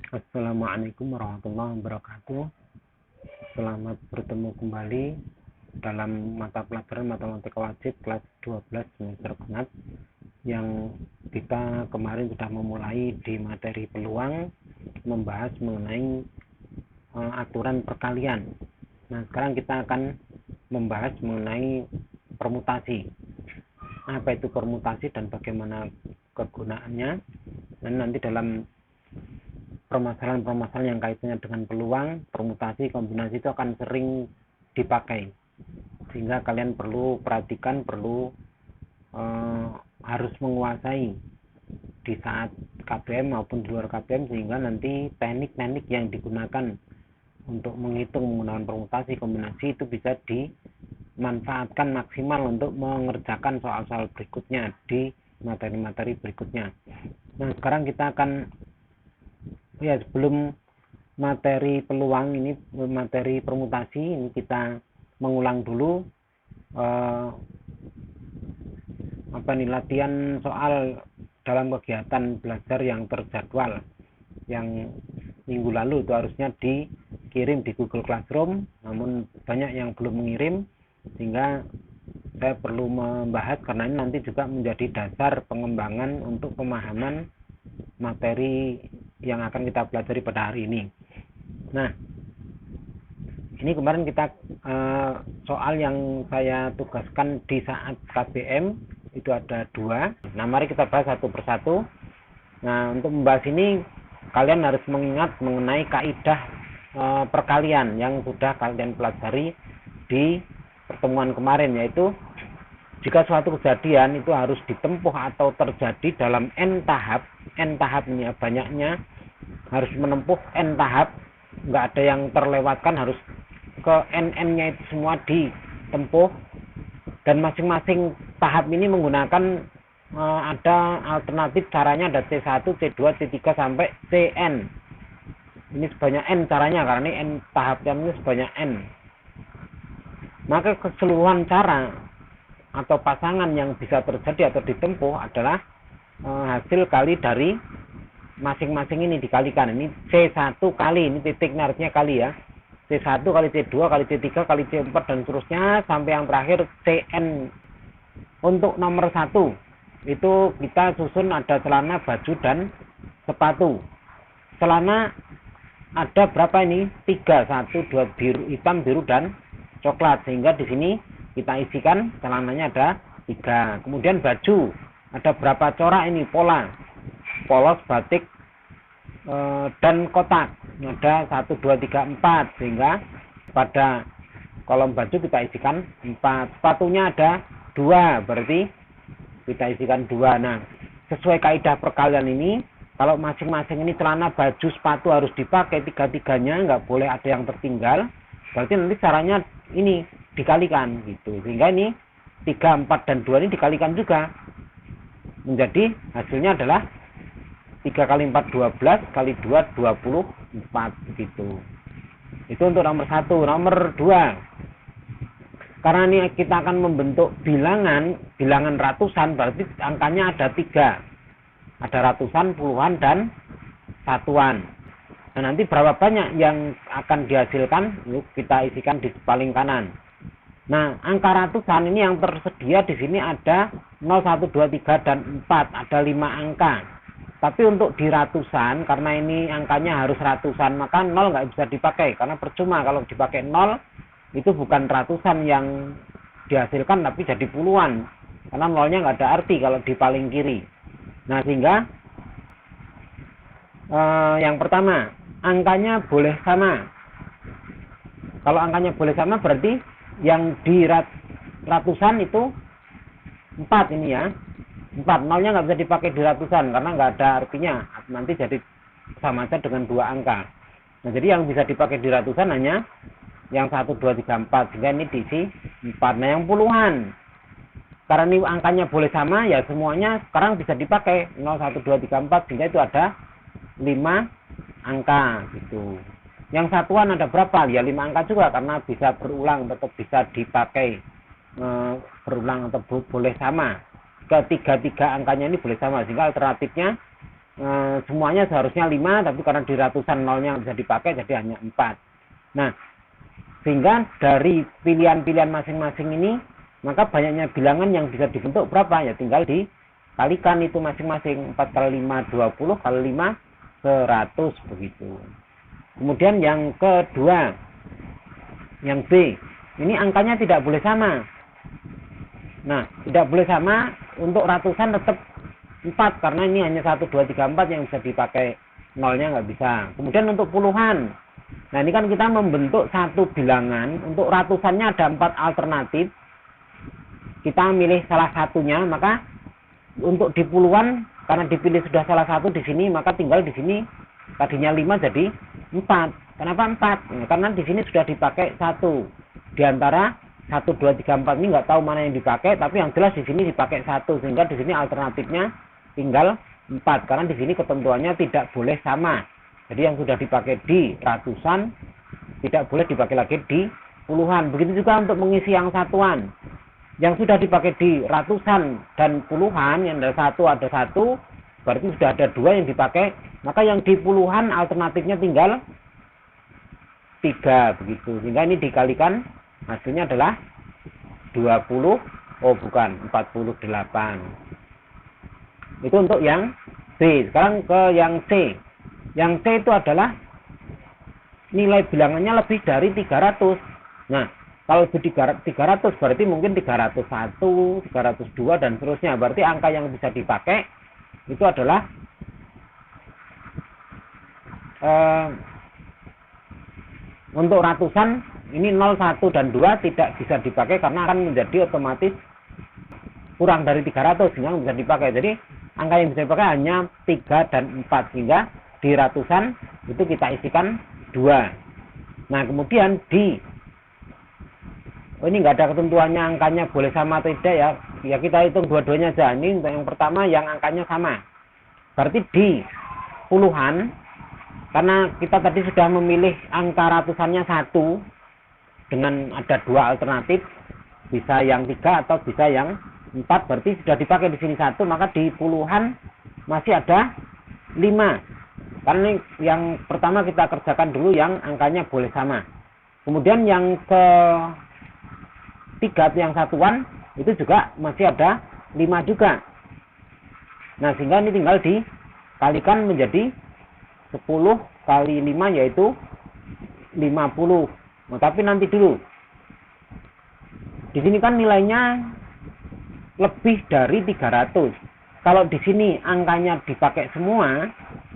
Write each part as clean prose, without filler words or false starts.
Assalamualaikum warahmatullahi wabarakatuh. Selamat bertemu kembali dalam mata pelajaran matematika wajib kelas 12 semester genap yang kita kemarin sudah memulai di materi peluang membahas mengenai aturan perkalian. Nah, sekarang kita akan membahas mengenai permutasi. Apa itu permutasi dan bagaimana kegunaannya? Dan nanti dalam permasalahan-permasalahan yang kaitannya dengan peluang, permutasi, kombinasi itu akan sering dipakai, sehingga kalian perlu perhatikan, perlu harus menguasai di saat KBM maupun di luar KBM, sehingga nanti teknik-teknik yang digunakan untuk menghitung menggunakan permutasi, kombinasi itu bisa dimanfaatkan maksimal untuk mengerjakan soal-soal berikutnya di materi-materi berikutnya. Nah, sekarang kita akan sebelum materi peluang ini, materi permutasi ini kita mengulang dulu latihan soal dalam kegiatan belajar yang terjadwal yang minggu lalu. Itu harusnya dikirim di Google Classroom, namun banyak yang belum mengirim, sehingga saya perlu membahas karena ini nanti juga menjadi dasar pengembangan untuk pemahaman materi yang akan kita pelajari pada hari ini. Nah, ini kemarin kita soal yang saya tugaskan di saat KBM itu ada 2. Nah, mari kita bahas satu persatu. Nah, untuk membahas ini kalian harus mengingat mengenai kaidah perkalian yang sudah kalian pelajari di pertemuan kemarin, yaitu jika suatu kejadian itu harus ditempuh atau terjadi dalam n tahap ini ya, banyaknya harus menempuh n tahap, nggak ada yang terlewatkan, harus ke n-nya itu semua ditempuh, dan masing-masing tahap ini menggunakan ada alternatif caranya, ada C1, C2, C3 sampai Cn. Ini sebanyak n caranya karena ini n tahapnya ini sebanyak n. Maka keseluruhan cara atau pasangan yang bisa terjadi atau ditempuh adalah hasil kali dari masing-masing ini dikalikan. Ini C1 kali, ini titiknya artinya kali ya, C1 kali C2 kali C3 kali C4 dan seterusnya sampai yang terakhir Cn. Untuk nomor 1 itu kita susun ada celana, baju, dan sepatu. Celana ada berapa ini? 3, 1, 2, biru, hitam, biru, dan coklat, sehingga di sini kita isikan celananya ada 3. Kemudian baju ada berapa corak ini? Polos, batik, dan kotak. Ada 1, 2, 3, 4, sehingga pada kolom baju kita isikan 4. Sepatunya ada 2, berarti kita isikan 2. Nah, sesuai kaidah perkalian ini, kalau masing-masing ini celana, baju, sepatu harus dipakai 3-3-nya, nggak boleh ada yang tertinggal. Berarti nanti caranya ini dikalikan gitu, sehingga ini 3, 4, dan 2 ini dikalikan juga, menjadi hasilnya adalah 3 kali 4 12 kali 2 24 gitu. Itu untuk nomor 1. Nomor 2, karena ini kita akan membentuk bilangan ratusan, berarti angkanya ada 3, ada ratusan, puluhan, dan satuan. Nah, nanti berapa banyak yang akan dihasilkan, yuk kita isikan di paling kanan. Nah, angka ratusan ini yang tersedia di sini ada 0, 1, 2, 3, dan 4. Ada 5 angka. Tapi untuk di ratusan, karena ini angkanya harus ratusan, maka 0 nggak bisa dipakai. Karena percuma kalau dipakai 0, itu bukan ratusan yang dihasilkan, tapi jadi puluhan. Karena 0-nya nggak ada arti kalau di paling kiri. Nah, sehingga yang pertama, angkanya boleh sama. Kalau angkanya boleh sama berarti yang di ratusan itu 4 ini ya. 4, 0-nya nggak bisa dipakai di ratusan karena nggak ada artinya. Nanti jadi sama saja dengan 2 angka. Nah, jadi yang bisa dipakai di ratusan hanya yang 1, 2, 3, 4. Sehingga ini diisi 4. Nah, yang puluhan, karena ini angkanya boleh sama, ya semuanya sekarang bisa dipakai 0, 1, 2, 3, 4. Sehingga itu ada 5 angka gitu. Yang satuan ada berapa? Ya 5 angka juga, karena bisa berulang, tetap bisa dipakai berulang atau boleh sama. Ketiga angkanya ini boleh sama, sehingga alternatifnya semuanya seharusnya 5, tapi karena di ratusan nolnya bisa dipakai jadi hanya 4. Nah, sehingga dari pilihan-pilihan masing-masing ini, maka banyaknya bilangan yang bisa dibentuk berapa? Ya tinggal dikalikan itu masing-masing. 4 kali 5, 20, kali 5, 100 begitu. Kemudian yang kedua, yang B, ini angkanya tidak boleh sama. Nah, tidak boleh sama, untuk ratusan tetap 4, karena ini hanya 1, 2, 3, 4 yang bisa dipakai, nolnya nggak bisa. Kemudian untuk puluhan, nah ini kan kita membentuk satu bilangan, untuk ratusannya ada 4 alternatif, kita milih salah satunya, maka untuk di puluhan, karena dipilih sudah salah satu di sini, maka tinggal di sini, tadinya 5 jadi 4. Kenapa 4? Nah, karena di sini sudah dipakai 1. Di antara 1, 2, 3, 4 ini nggak tahu mana yang dipakai, tapi yang jelas di sini dipakai 1, sehingga di sini alternatifnya tinggal 4, karena di sini ketentuannya tidak boleh sama. Jadi yang sudah dipakai di ratusan tidak boleh dipakai lagi di puluhan. Begitu juga untuk mengisi yang satuan. Yang sudah dipakai di ratusan dan puluhan, yang ada satu, berarti sudah ada 2 yang dipakai, maka yang di puluhan alternatifnya tinggal 3 begitu. Sehingga ini dikalikan, hasilnya adalah 20, 48. Itu untuk yang B. Sekarang ke yang C. Yang C itu adalah nilai bilangannya lebih dari 300. Nah, kalau itu 300 berarti mungkin 301, 302 dan seterusnya. Berarti angka yang bisa dipakai itu adalah untuk ratusan ini 0, 1 dan 2 tidak bisa dipakai karena akan menjadi otomatis kurang dari 300 sehingga bisa dipakai. Jadi angka yang bisa dipakai hanya 3 dan 4, sehingga di ratusan itu kita isikan 2. Nah, kemudian ini nggak ada ketentuannya angkanya boleh sama atau tidak ya. Ya kita hitung dua-duanya aja. Ini untuk yang pertama yang angkanya sama. Berarti di puluhan, karena kita tadi sudah memilih angka ratusannya 1 dengan ada 2 alternatif, bisa yang 3 atau bisa yang 4, berarti sudah dipakai di sini 1, maka di puluhan masih ada 5. Karena yang pertama kita kerjakan dulu yang angkanya boleh sama. Kemudian yang ketiga yang satuan itu juga masih ada 5 juga. Nah, sehingga ini tinggal dikalikan menjadi 10 kali 5 yaitu 50. Nah, tapi nanti dulu. Di sini kan nilainya lebih dari 300. Kalau di sini angkanya dipakai semua,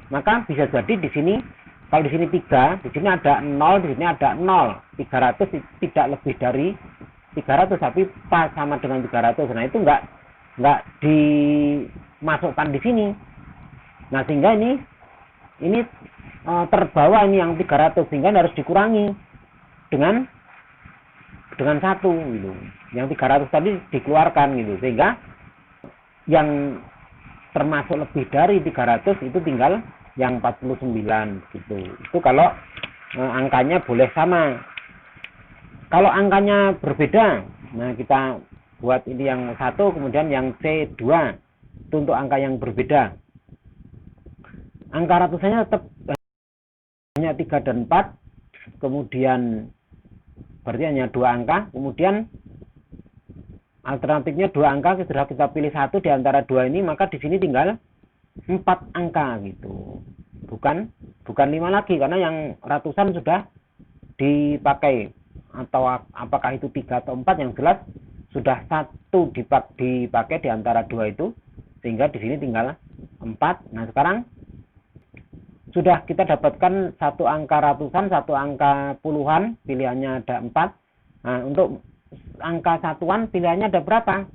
maka bisa jadi di sini kalau di sini 3, di sini ada 0, di sini ada 0. 300 tidak lebih dari 300 tapi pas sama dengan 300. Nah, itu enggak dimasukkan di sini. Nah, sehingga ini terbawa ini yang 300, sehingga harus dikurangi dengan 1 gitu. Yang 300 tadi dikeluarkan gitu, sehingga yang termasuk lebih dari 300 itu tinggal yang 49 gitu. Itu kalau angkanya boleh sama. Kalau angkanya berbeda, nah kita buat ini yang 1, kemudian yang C2 itu untuk angka yang berbeda. Angka ratusannya tetap hanya 3 dan 4, kemudian berarti hanya 2 angka, kemudian alternatifnya 2 angka, sudah kita pilih 1 di antara 2 ini, maka di sini tinggal 4 angka gitu. Bukan 5 lagi, karena yang ratusan sudah dipakai, atau apakah itu 3 atau 4, yang jelas sudah 1 dipakai di antara 2 itu, sehingga di sini tinggal 4. Nah, sekarang sudah kita dapatkan 1 angka ratusan, 1 angka puluhan, pilihannya ada 4. Nah, untuk angka satuan pilihannya ada berapa?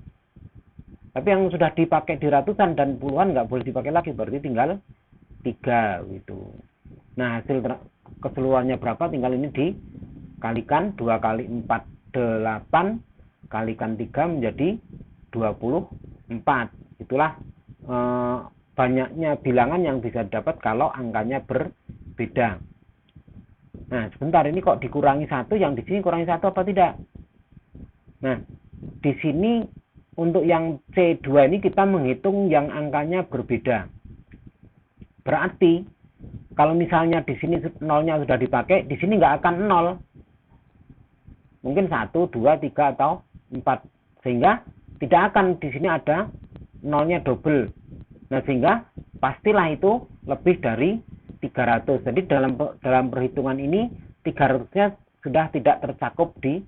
Tapi yang sudah dipakai di ratusan dan puluhan nggak boleh dipakai lagi, berarti tinggal 3 gitu. Nah, hasil keseluruhannya berapa? Tinggal ini dikalikan 2 kali 4 8, kalikan 3 menjadi 24. Itulah banyaknya bilangan yang bisa dapat kalau angkanya berbeda. Nah, sebentar, ini kok dikurangi 1, yang di sini kurangi 1 apa tidak? Nah, di sini untuk yang C2 ini kita menghitung yang angkanya berbeda. Berarti kalau misalnya di sini nolnya sudah dipakai, di sini nggak akan nol. Mungkin 1, 2, 3 atau 4. Sehingga tidak akan di sini ada nolnya double. Nah, sehingga pastilah itu lebih dari 300. Jadi dalam perhitungan ini 300-nya sudah tidak tercakup di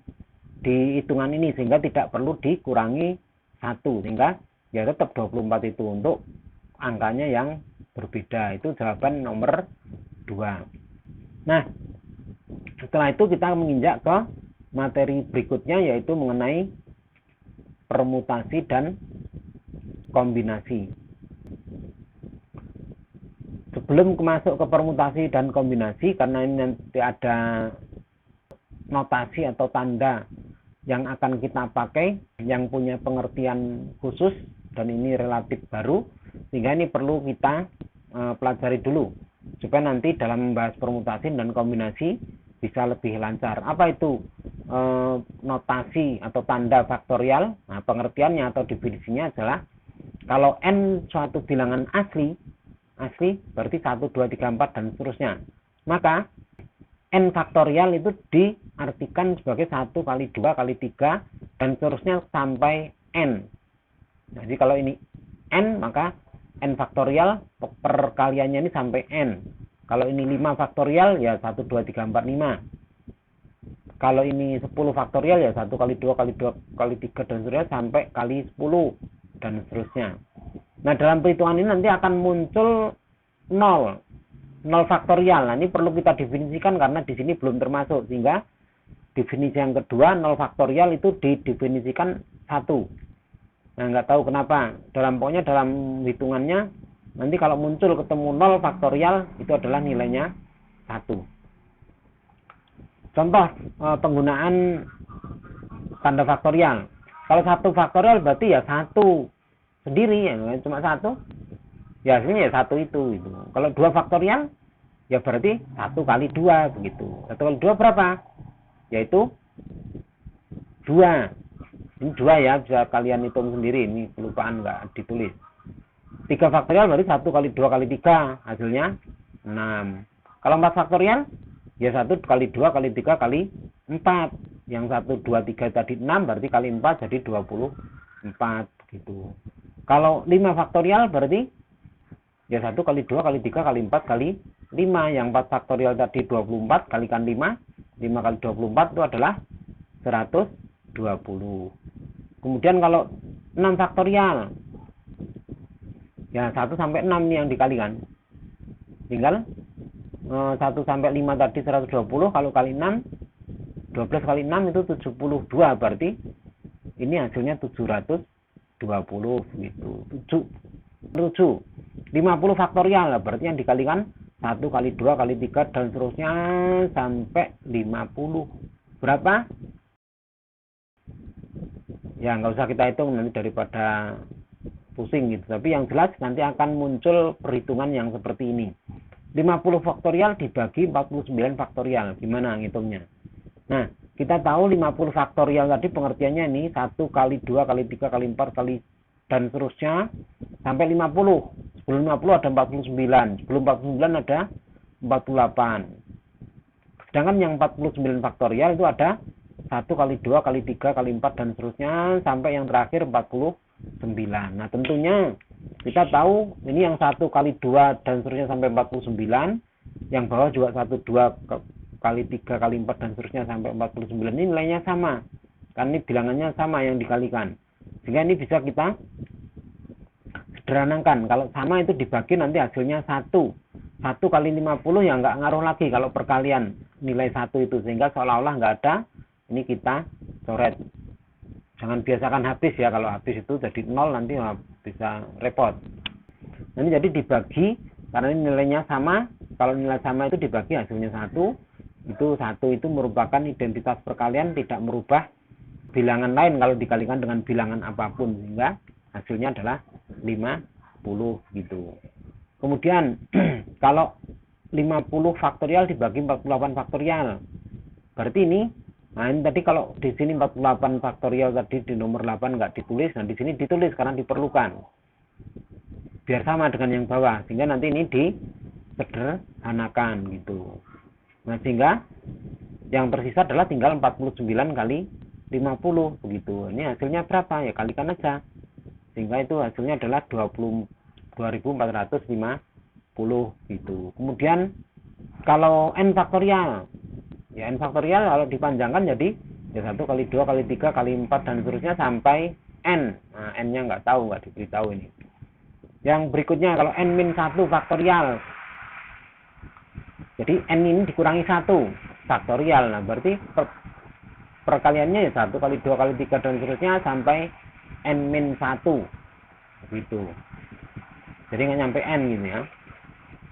hitungan ini, sehingga tidak perlu dikurangi 1, sehingga ya tetap 24 itu untuk angkanya yang berbeda. Itu jawaban nomor 2. Nah, setelah itu kita menginjak ke materi berikutnya, yaitu mengenai permutasi dan kombinasi. Sebelum masuk ke permutasi dan kombinasi, karena ini nanti ada notasi atau tanda yang akan kita pakai yang punya pengertian khusus dan ini relatif baru, sehingga ini perlu kita pelajari dulu supaya nanti dalam membahas permutasi dan kombinasi bisa lebih lancar. Apa itu notasi atau tanda faktorial? Nah, pengertiannya atau definisinya adalah kalau n suatu bilangan asli berarti 1, 2, 3, 4 dan seterusnya, maka n faktorial itu diartikan sebagai 1 kali 2 kali 3 dan seterusnya sampai n. Jadi kalau ini n, maka n faktorial perkaliannya ini sampai n. Kalau ini 5 faktorial ya 1, 2, 3, 4, 5. Kalau ini 10 faktorial ya 1 kali 2 kali 2 kali 3 dan seterusnya sampai kali 10 dan seterusnya. Nah, dalam perhitungan ini nanti akan muncul 0 faktorial. Nah, ini perlu kita definisikan karena di sini belum termasuk, sehingga definisi yang kedua 0 faktorial itu didefinisikan 1. Nah, nggak tahu kenapa. Pokoknya dalam hitungannya nanti kalau muncul ketemu 0 faktorial itu adalah nilainya 1. Contoh penggunaan tanda faktorial. Kalau 1 faktorial berarti ya 1 sendiri, ya cuma 1. Ya hasilnya ya 1 itu. Kalau 2 faktorial ya berarti 1 kali 2 begitu. 1 kali 2 berapa? Yaitu 2. Ini 2 ya, bisa kalian hitung sendiri, ini kelupaan nggak ditulis. 3 faktorial berarti 1 kali 2 kali 3, hasilnya 6. Kalau 4 faktorial ya 1 kali 2 kali 3 kali 4. Yang 1, 2, 3 tadi 6, berarti kali 4 jadi 24 gitu. Kalau 5 faktorial berarti ya 1 kali 2 kali 3 kali 4 kali 5. Yang 4 faktorial tadi 24 kalikan 5. 5 kali 24 itu adalah 120. Kemudian kalau 6 faktorial ya 1 sampai 6 nih yang dikalikan. Tinggal 1 sampai 5 tadi 120, kalau kali 6 12 kali 6 itu 72, berarti ini hasilnya 720 gitu. 50 faktorial berarti yang dikalikan 1 kali 2 kali 3 dan seterusnya sampai 50. Berapa? Ya nggak usah kita hitung nanti daripada pusing gitu. Tapi yang jelas nanti akan muncul perhitungan yang seperti ini. 50 faktorial dibagi 49 faktorial. Gimana ngitungnya? Nah, kita tahu 50 faktorial tadi pengertiannya ini 1 kali 2 kali 3 kali 4 kali dan seterusnya sampai 50. Sebelum 50 ada 49. Sebelum 49 ada 48. Sedangkan yang 49 faktorial itu ada 1 kali 2 kali 3 kali 4 dan seterusnya sampai yang terakhir 49. Nah, tentunya kita tahu ini yang 1 kali 2 dan seterusnya sampai 49, yang bawah juga 1 2 kali 3 kali 4 dan seterusnya sampai 49, ini nilainya sama. Kan ini bilangannya sama yang dikalikan. Sehingga ini bisa kita sederhanakan. Kalau sama itu dibagi nanti hasilnya 1. 1 kali 50 ya nggak ngaruh lagi kalau perkalian nilai 1 itu, sehingga seolah-olah nggak ada. Ini kita coret. Jangan biasakan habis ya, kalau habis itu jadi 0 nanti bisa repot. Nanti jadi dibagi, karena ini nilainya sama. Kalau nilai sama itu dibagi hasilnya 1. Itu 1 itu merupakan identitas perkalian, tidak merubah bilangan lain kalau dikalikan dengan bilangan apapun, sehingga hasilnya adalah 50 gitu. Kemudian kalau 50 faktorial dibagi 48 faktorial, berarti ini, nah ini tadi kalau di sini 48 faktorial tadi di nomor 8 nggak ditulis, nah di sini ditulis karena diperlukan. biar sama dengan yang bawah, sehingga nanti ini disederhanakan gitu. Nah, sehingga yang tersisa adalah tinggal 49 kali 50 begitu. Ini hasilnya berapa? Ya kalikan aja. Sehingga itu hasilnya adalah 22.450 gitu. Kemudian kalau n faktorial, ya n faktorial kalau dipanjangkan jadi ya 1 kali 2 kali 3 kali 4 dan seterusnya sampai n. Nah, n-nya nggak diberitahu ini. Yang berikutnya kalau n-1 faktorial. Jadi n ini dikurangi 1 faktorial. Nah, berarti perkaliannya ya 1 kali 2 kali 3 dan seterusnya sampai n-1 gitu. Jadi nggak nyampe n gitu ya.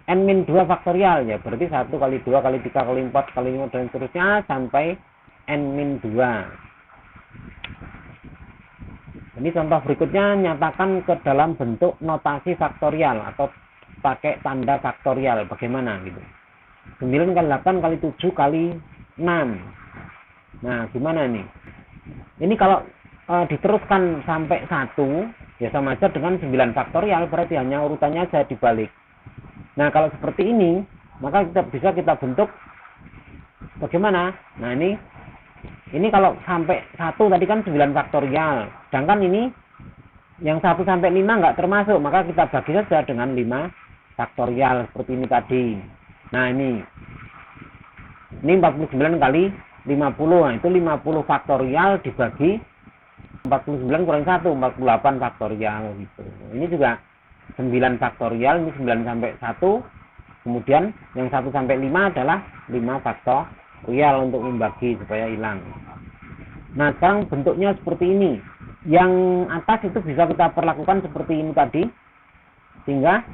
n-2 faktorial ya berarti 1 kali 2 kali 3 kali 4 kali 5 dan seterusnya sampai n-2. Ini contoh berikutnya, nyatakan ke dalam bentuk notasi faktorial atau pakai tanda faktorial. Bagaimana gitu. 9 kali 8 kali 7 kali 6. Nah, gimana nih? Ini kalau diteruskan sampai 1, ya sama aja dengan 9 faktorial, berarti hanya urutannya saja dibalik. Nah, kalau seperti ini, maka bisa kita bentuk bagaimana? Nah, ini kalau sampai 1 tadi kan 9 faktorial. Sedangkan ini yang 1 sampai 5 nggak termasuk, maka kita bagi saja dengan 5 faktorial seperti ini tadi. Nah, ini 49 kali 50. Nah, itu 50 faktorial dibagi 49 kurang 1, 48 faktorial gitu. Ini juga 9 faktorial, ini 9 sampai 1. Kemudian yang 1 sampai 5 adalah 5 faktorial untuk membagi supaya hilang. Nah, sekarang bentuknya seperti ini. Yang atas itu bisa kita perlakukan seperti ini tadi, sehingga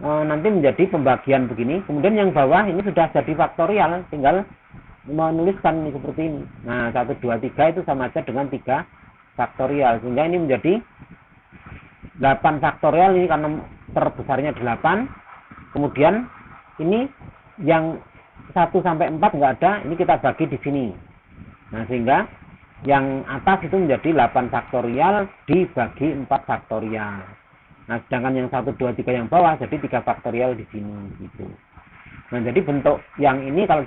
nanti menjadi pembagian begini. Kemudian yang bawah ini sudah jadi faktorial, tinggal menuliskan ini seperti ini. Nah, 1, 2, 3 itu sama aja dengan 3 faktorial, sehingga ini menjadi 8 faktorial ini karena terbesarnya 8. Kemudian ini yang 1 sampai 4 nggak ada, ini kita bagi di sini. Nah, sehingga yang atas itu menjadi 8 faktorial dibagi 4 faktorial. Nah, sedangkan yang 1, 2, 3 yang bawah jadi 3 faktorial di sini gitu. Nah, jadi bentuk yang ini kalau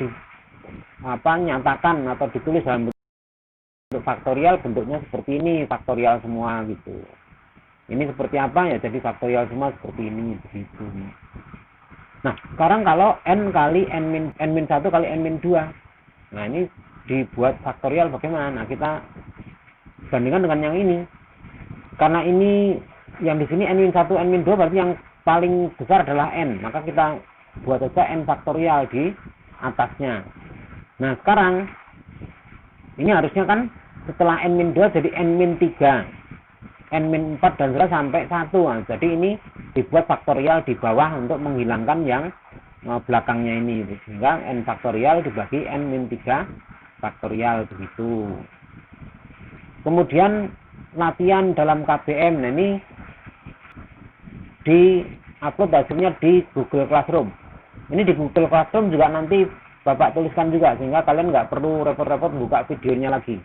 nyatakan atau ditulis dalam bentuk faktorial, bentuknya seperti ini, faktorial semua gitu. Ini seperti apa ya? Jadi faktorial semua seperti ini begitu. Nah, sekarang kalau n kali n-1 kali n-2. Nah, ini dibuat faktorial bagaimana? Nah, kita bandingkan dengan yang ini. Karena ini yang di sini n-1, n-2 berarti yang paling besar adalah n. Maka kita buat saja n faktorial di atasnya. Nah, sekarang ini harusnya kan setelah n-2 jadi n-3, n-4 dan seterusnya sampai 1. Nah, jadi ini dibuat faktorial di bawah untuk menghilangkan yang belakangnya ini. Sehingga n faktorial dibagi n-3 faktorial begitu. Kemudian latihan dalam KBM. Nah, ini di upload hasilnya di Google Classroom. Ini di Google Classroom juga nanti Bapak tuliskan juga, sehingga kalian nggak perlu repot-repot buka videonya lagi.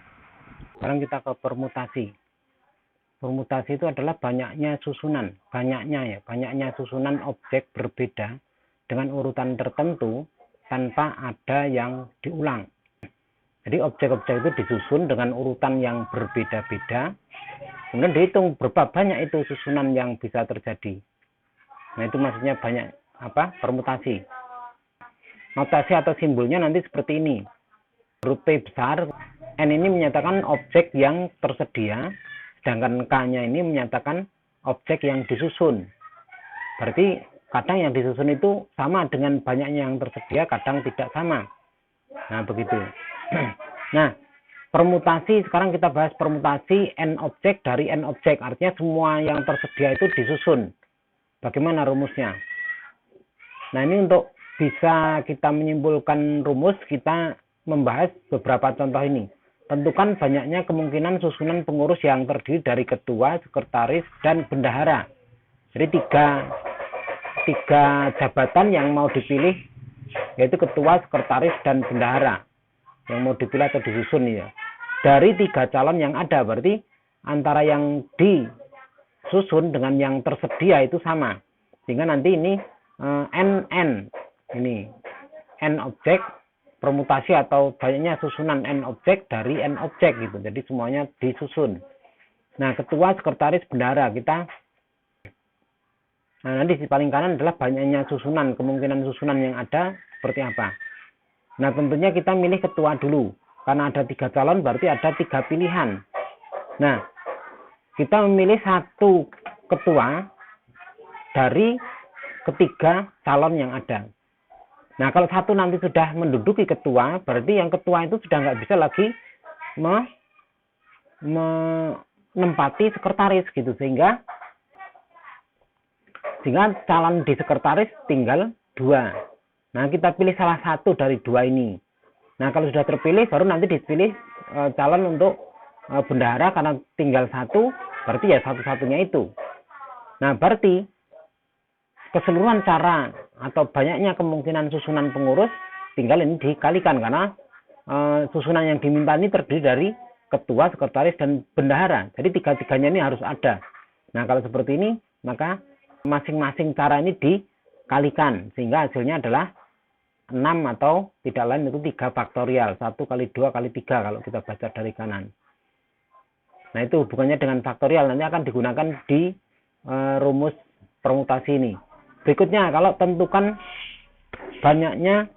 Sekarang kita ke permutasi. Permutasi itu adalah banyaknya susunan, banyaknya susunan objek berbeda dengan urutan tertentu tanpa ada yang diulang. Jadi objek-objek itu disusun dengan urutan yang berbeda-beda, kemudian dihitung berapa banyak itu susunan yang bisa terjadi. Nah, itu maksudnya banyak permutasi. Notasi atau simbolnya nanti seperti ini. Huruf P besar, N ini menyatakan objek yang tersedia, sedangkan K-nya ini menyatakan objek yang disusun. Berarti kadang yang disusun itu sama dengan banyaknya yang tersedia, kadang tidak sama. Nah, begitu. Nah, permutasi, sekarang kita bahas permutasi N objek dari N objek. Artinya semua yang tersedia itu disusun. Bagaimana rumusnya? Nah, ini untuk bisa kita menyimpulkan rumus, kita membahas beberapa contoh ini. Tentukan banyaknya kemungkinan susunan pengurus yang terdiri dari ketua, sekretaris, dan bendahara. Jadi tiga jabatan yang mau dipilih, yaitu ketua, sekretaris, dan bendahara. Yang mau dipilih atau disusun ya. Dari 3 calon yang ada, berarti antara yang susun dengan yang tersedia itu sama, sehingga nanti ini n ini n objek permutasi atau banyaknya susunan n objek dari n objek gitu, jadi semuanya disusun. Nah, ketua, sekretaris, bendahara kita. Nah, nanti di paling kanan adalah banyaknya susunan, kemungkinan susunan yang ada seperti apa. Nah, tentunya kita milih ketua dulu, karena ada 3 calon berarti ada 3 pilihan. Nah, kita memilih satu ketua dari ketiga calon yang ada. Nah, kalau satu nanti sudah menduduki ketua, berarti yang ketua itu sudah nggak bisa lagi menempati sekretaris gitu, sehingga calon di sekretaris tinggal 2. Nah, kita pilih salah satu dari 2 ini. Nah, kalau sudah terpilih baru nanti dipilih calon untuk bendahara, karena tinggal 1 berarti ya satu-satunya itu. Nah, berarti keseluruhan cara atau banyaknya kemungkinan susunan pengurus tinggal ini dikalikan, karena susunan yang diminta ini terdiri dari ketua, sekretaris, dan bendahara. Jadi 3-3-nya ini harus ada. Nah, kalau seperti ini maka masing-masing cara ini dikalikan sehingga hasilnya adalah 6 atau tidak lain itu 3 faktorial. 1 kali 2 kali 3 kalau kita baca dari kanan. Nah, itu hubungannya dengan faktorial nanti akan digunakan di rumus permutasi ini. Berikutnya, kalau tentukan banyaknya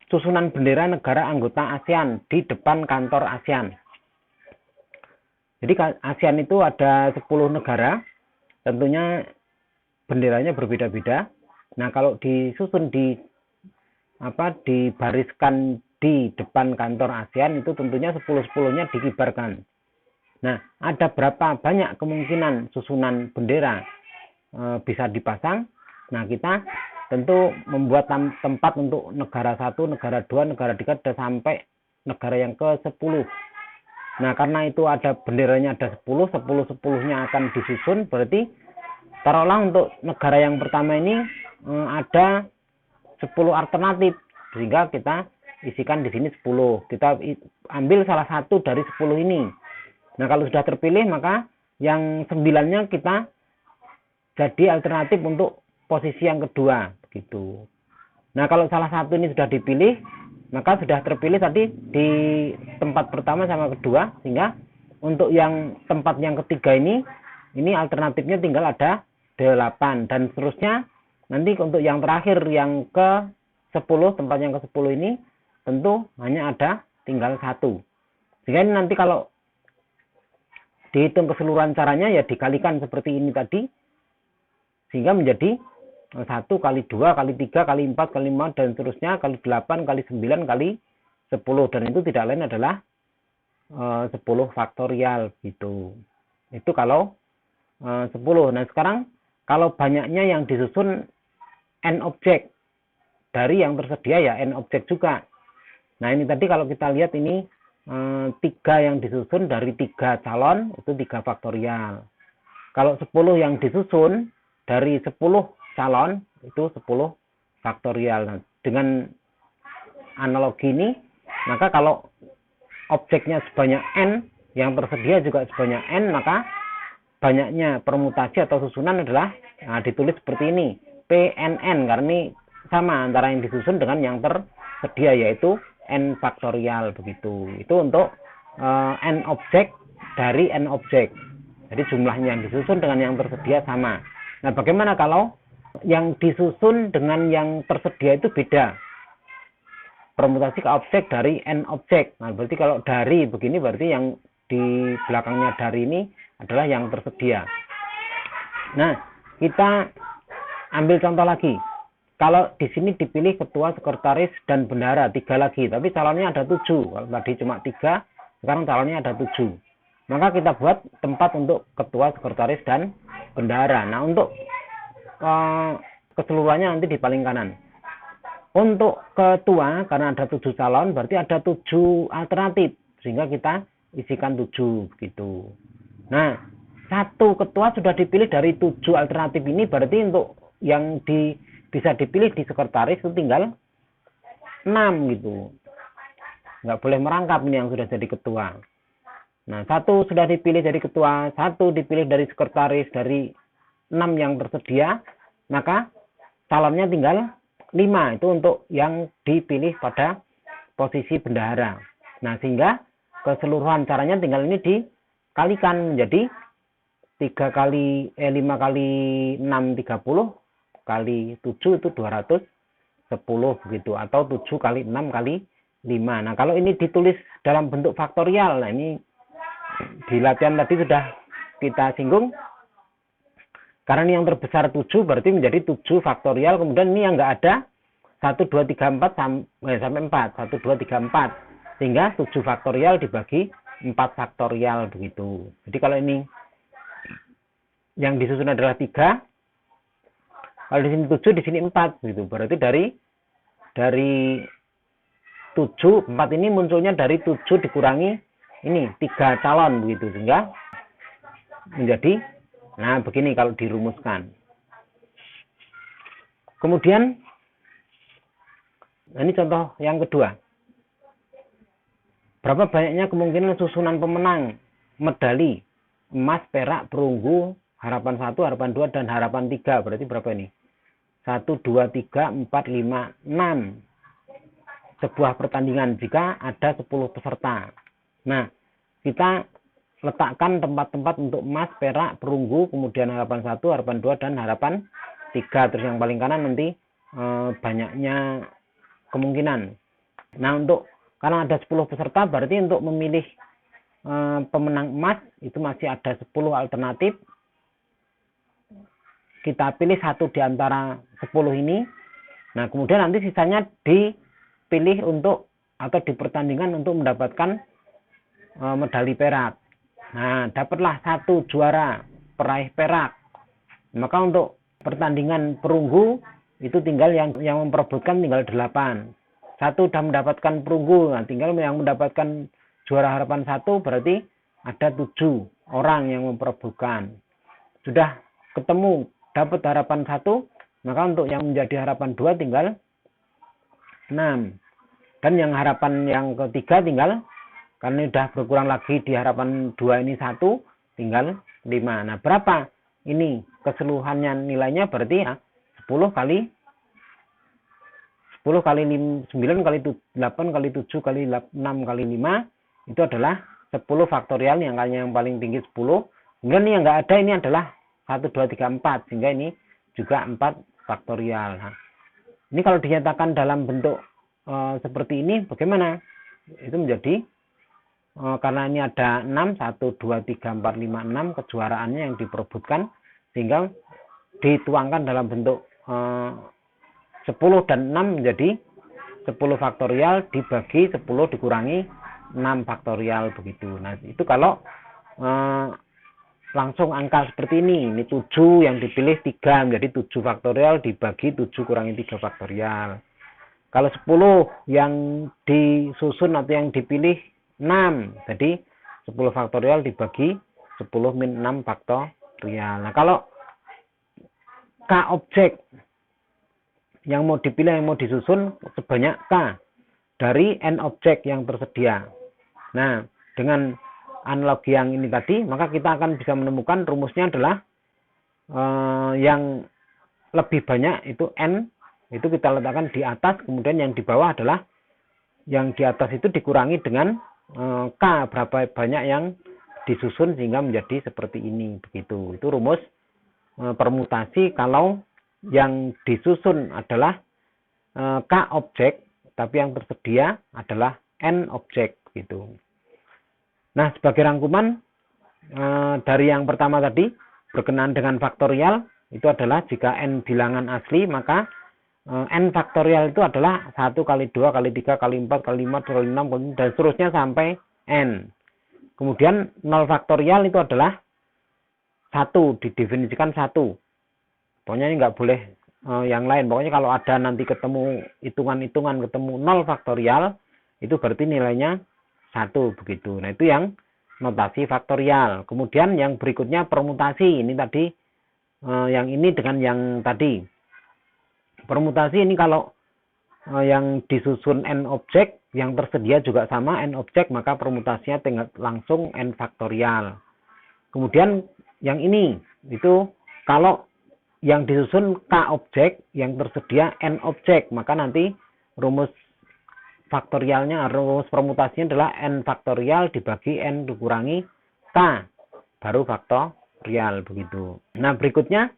susunan bendera negara anggota ASEAN di depan kantor ASEAN. Jadi ASEAN itu ada 10 negara, tentunya benderanya berbeda-beda. Nah, kalau disusun dibariskan di depan kantor ASEAN itu tentunya 10-10-nya dikibarkan. Nah, ada berapa banyak kemungkinan susunan bendera bisa dipasang? Nah, kita tentu membuat tempat untuk negara 1, negara 2, negara 3 sampai negara yang ke-10. Nah, karena itu ada benderanya ada 10-10-10-nya akan disusun, berarti taruhlah untuk negara yang pertama ini ada 10 alternatif, sehingga kita isikan di sini 10. Kita ambil salah satu dari 10 ini. Nah, kalau sudah terpilih maka yang 9-nya kita jadi alternatif untuk posisi yang kedua begitu. Nah, kalau salah satu ini sudah dipilih maka sudah terpilih tadi di tempat pertama sama kedua, sehingga untuk yang tempat yang ketiga ini alternatifnya tinggal ada 8 dan seterusnya. Nanti untuk yang terakhir yang ke-10, tempat yang ke-10 ini tentu hanya ada tinggal 1. Sehingga ini nanti kalau dihitung keseluruhan caranya ya dikalikan seperti ini tadi, sehingga menjadi 1 kali 2 kali 3 kali 4 kali 5 dan seterusnya kali 8 kali 9 kali 10, dan itu tidak lain adalah 10 faktorial gitu. Itu kalau 10. Nah, sekarang kalau banyaknya yang disusun n objek dari yang tersedia ya n objek juga. Nah, ini tadi kalau kita lihat ini 3 yang disusun dari 3 calon itu 3 faktorial. Kalau 10 yang disusun dari 10 calon itu 10 faktorial. Nah, dengan analogi ini maka kalau objeknya sebanyak n, yang tersedia juga sebanyak n, maka banyaknya permutasi atau susunan adalah ditulis seperti ini, PNN, karena ini sama antara yang disusun dengan yang tersedia yaitu n faktorial begitu. Itu untuk n objek dari n objek. Jadi jumlahnya yang disusun dengan yang tersedia sama. Nah, bagaimana kalau yang disusun dengan yang tersedia itu beda? Permutasi ke objek dari n objek. Nah, berarti kalau dari begini berarti yang di belakangnya dari ini adalah yang tersedia. Nah, kita ambil contoh lagi. Kalau di sini dipilih ketua, sekretaris, dan bendahara 3 lagi, tapi calonnya ada 7. Kalau tadi cuma 3, sekarang calonnya ada 7. Maka kita buat tempat untuk ketua, sekretaris, dan bendahara. Nah, untuk keseluruhannya nanti di paling kanan. Untuk ketua, karena ada 7 calon, berarti ada 7 alternatif, sehingga kita isikan 7 gitu. Nah, satu ketua sudah dipilih dari 7 alternatif ini, berarti untuk yang bisa dipilih di sekretaris itu tinggal 6 gitu. Nggak boleh merangkap ini yang sudah jadi ketua. Nah, 1 sudah dipilih jadi ketua, 1 dipilih dari sekretaris, dari 6 yang tersedia, maka calonnya tinggal 5. Itu untuk yang dipilih pada posisi bendahara. Nah, sehingga keseluruhan caranya tinggal ini dikalikan menjadi 5 kali 6 30 kali 7 itu 210 begitu, atau 7 kali 6 kali 5. Nah, kalau ini ditulis dalam bentuk faktorial, nah ini di latihan tadi sudah kita singgung, karena ini yang terbesar 7 berarti menjadi 7 faktorial, kemudian ini yang enggak ada 1 2 3 4 sampai 4, 1 2 3 4, sehingga 7 faktorial dibagi 4 faktorial begitu. Jadi kalau ini yang disusun adalah 3, kalau di sini 7, di sini 4 gitu. Berarti dari 7, 4 ini munculnya dari 7 dikurangi ini 3 calon begitu, sehingga menjadi, nah begini kalau dirumuskan. Kemudian ini contoh yang kedua. Berapa banyaknya kemungkinan susunan pemenang medali emas, perak, perunggu, harapan 1, harapan 2, dan harapan 3. Berarti berapa ini? 1, 2, 3, 4, 5, 6. Sebuah pertandingan jika ada 10 peserta. Nah, kita letakkan tempat-tempat untuk emas, perak, perunggu, kemudian harapan 1, harapan 2, dan harapan 3. Terus yang paling kanan nanti banyaknya kemungkinan. Nah, karena ada 10 peserta, berarti untuk memilih pemenang emas itu masih ada 10 alternatif. Kita pilih 1 di antara 10 ini. Nah, kemudian nanti sisanya dipilih atau dipertandingkan untuk mendapatkan medali perak. Nah, dapatlah 1 juara peraih perak. Maka untuk pertandingan perunggu itu tinggal yang memperebutkan tinggal 8. 1 sudah mendapatkan perunggu, nah tinggal yang mendapatkan juara harapan 1 berarti ada 7 orang yang memperebutkan. Sudah ketemu dapat harapan 1, maka untuk yang menjadi harapan 2 tinggal 6. Dan yang harapan yang ketiga tinggal, karena sudah berkurang lagi di harapan 2 ini 1, tinggal 5. Nah, berapa ini keseluruhannya nilainya? Berarti ya 10 kali 9 kali 8 kali 7 kali 6 kali 5 itu adalah 10 faktorial, yang angkanya yang paling tinggi 10. Kemudian ini yang enggak ada ini adalah 1, 2, 3, 4, sehingga ini juga 4 faktorial. Nah, ini kalau dinyatakan dalam bentuk seperti ini bagaimana? Itu menjadi karena ini ada 6, 1, 2, 3, 4, 5, 6 kejuaraannya yang diperebutkan, sehingga dituangkan dalam bentuk 10 dan 6 menjadi 10 faktorial dibagi 10 dikurangi 6 faktorial begitu. Nah, itu kalau langsung angka seperti ini 7 yang dipilih 3 menjadi 7 faktorial dibagi 7 kurangi 3 faktorial. Kalau 10 yang disusun atau yang dipilih 6, jadi 10 faktorial dibagi 10 min 6 faktorial. Nah, kalau K objek yang mau dipilih, yang mau disusun sebanyak K dari N objek yang tersedia. Nah, dengan analogi yang ini tadi, maka kita akan bisa menemukan rumusnya adalah yang lebih banyak itu N, itu kita letakkan di atas, kemudian yang di bawah adalah yang di atas itu dikurangi dengan K, berapa banyak yang disusun sehingga menjadi seperti ini begitu. Itu rumus permutasi kalau yang disusun adalah K objek, tapi yang tersedia adalah N objek gitu. Nah, sebagai rangkuman dari yang pertama tadi berkenaan dengan faktorial, itu adalah jika N bilangan asli, maka N faktorial itu adalah 1 kali 2 kali 3 kali 4 kali 5 kali 6 dan seterusnya sampai N. Kemudian 0 faktorial itu adalah 1, didefinisikan 1. Pokoknya ini nggak boleh yang lain. Pokoknya kalau ada nanti ketemu hitungan-hitungan ketemu 0 faktorial, itu berarti nilainya 1 begitu. Nah, itu yang notasi faktorial. Kemudian yang berikutnya permutasi. Ini tadi yang ini dengan yang tadi. Permutasi ini kalau yang disusun n objek, yang tersedia juga sama n objek, maka permutasinya tinggal langsung n faktorial. Kemudian yang ini itu kalau yang disusun k objek, yang tersedia n objek, maka nanti rumus faktorialnya, rumus permutasinya adalah n faktorial dibagi n dikurangi k, baru faktorial begitu. Nah, berikutnya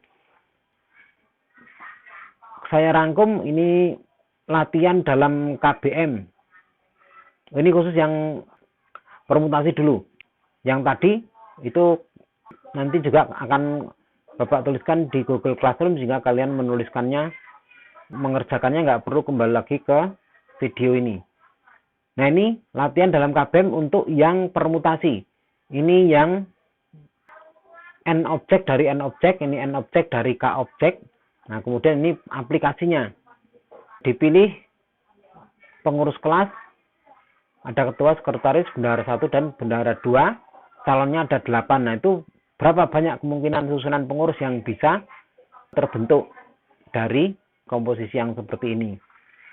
saya rangkum ini latihan dalam KBM. Ini khusus yang permutasi dulu. Yang tadi itu nanti juga akan Bapak tuliskan di Google Classroom sehingga kalian menuliskannya, mengerjakannya nggak perlu kembali lagi ke video ini. Nah, ini latihan dalam KBM untuk yang permutasi. Ini yang n objek dari n objek, ini n objek dari k objek. Nah, kemudian ini aplikasinya. Dipilih pengurus kelas, ada ketua, sekretaris, bendahara 1 dan bendahara 2. Calonnya ada 8. Nah, itu berapa banyak kemungkinan susunan pengurus yang bisa terbentuk dari komposisi yang seperti ini.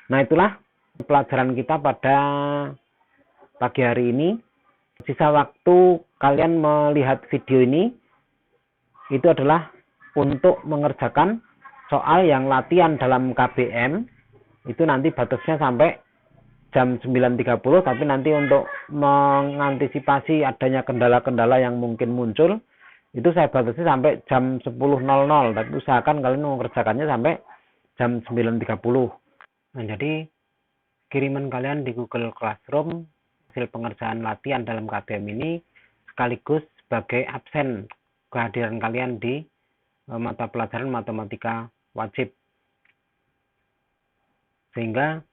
Nah, itulah pelajaran kita pada pagi hari ini. Sisa waktu kalian melihat video ini itu adalah untuk mengerjakan soal yang latihan dalam KBM. Itu nanti batasnya sampai jam 9.30, tapi nanti untuk mengantisipasi adanya kendala-kendala yang mungkin muncul, itu saya batasi sampai jam 10.00, tapi usahakan kalian mengerjakannya sampai jam 9.30. Nah, jadi kiriman kalian di Google Classroom hasil pengerjaan latihan dalam KBM ini sekaligus sebagai absen kehadiran kalian di mata pelajaran matematika wajib. Sehingga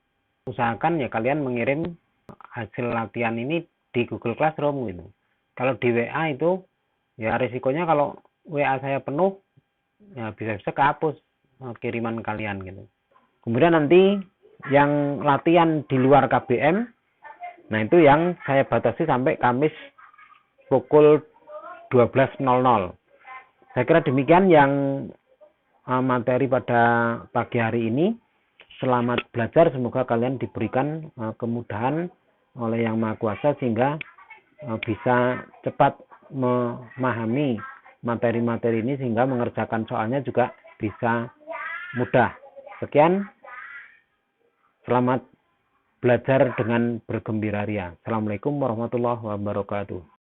usahakan ya kalian mengirim hasil latihan ini di Google Classroom gitu. Kalau di WA itu ya risikonya kalau WA saya penuh ya bisa-bisa kehapus kiriman kalian gitu. Kemudian nanti yang latihan di luar KBM, nah itu yang saya batasi sampai Kamis pukul 12.00. Saya kira demikian yang materi pada pagi hari ini. Selamat belajar, semoga kalian diberikan kemudahan oleh Yang Maha Kuasa sehingga bisa cepat memahami materi-materi ini sehingga mengerjakan soalnya juga bisa mudah. Sekian, selamat belajar dengan bergembira ria. Assalamualaikum warahmatullahi wabarakatuh.